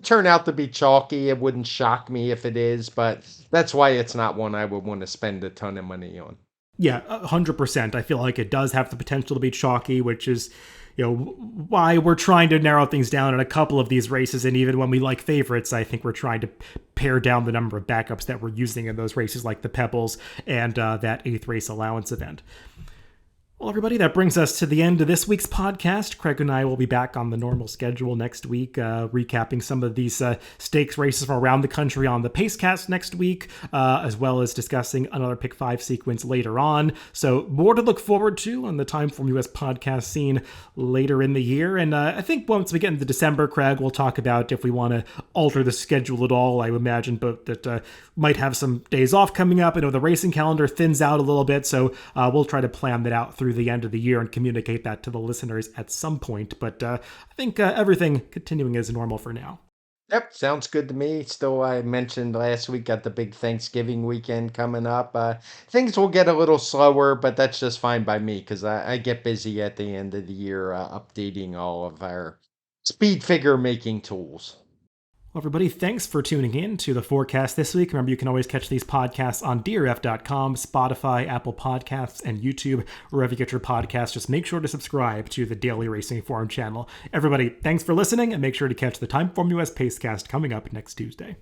turn out to be chalky. It wouldn't shock me if it is, but that's why it's not one I would want to spend a ton of money on. Yeah, 100%. I feel like it does have the potential to be chalky, which is why we're trying to narrow things down in a couple of these races. And even when we like favorites, I think we're trying to pare down the number of backups that we're using in those races, like the Pebbles and that 8th race allowance event. Well, everybody, that brings us to the end of this week's podcast. Craig and I will be back on the normal schedule next week, recapping some of these stakes races from around the country on the Pacecast next week, as well as discussing another Pick 5 sequence later on. So more to look forward to on the TimeformUS podcast scene later in the year. And I think once we get into December, Craig, we'll talk about if we want to alter the schedule at all. I imagine both that might have some days off coming up. I know the racing calendar thins out a little bit, so we'll try to plan that out through the end of the year and communicate that to the listeners at some point. But I think everything continuing as normal for now. Yep, sounds good to me. Still, I mentioned last week, got the big Thanksgiving weekend coming up. Things will get a little slower, but that's just fine by me because I get busy at the end of the year updating all of our speed figure making tools. Well, everybody, thanks for tuning in to the forecast this week. Remember, you can always catch these podcasts on DRF.com, Spotify, Apple Podcasts, and YouTube. Wherever you get your podcasts, just make sure to subscribe to the Daily Racing Forum channel. Everybody, thanks for listening, and make sure to catch the TimeformUS Pacecast coming up next Tuesday.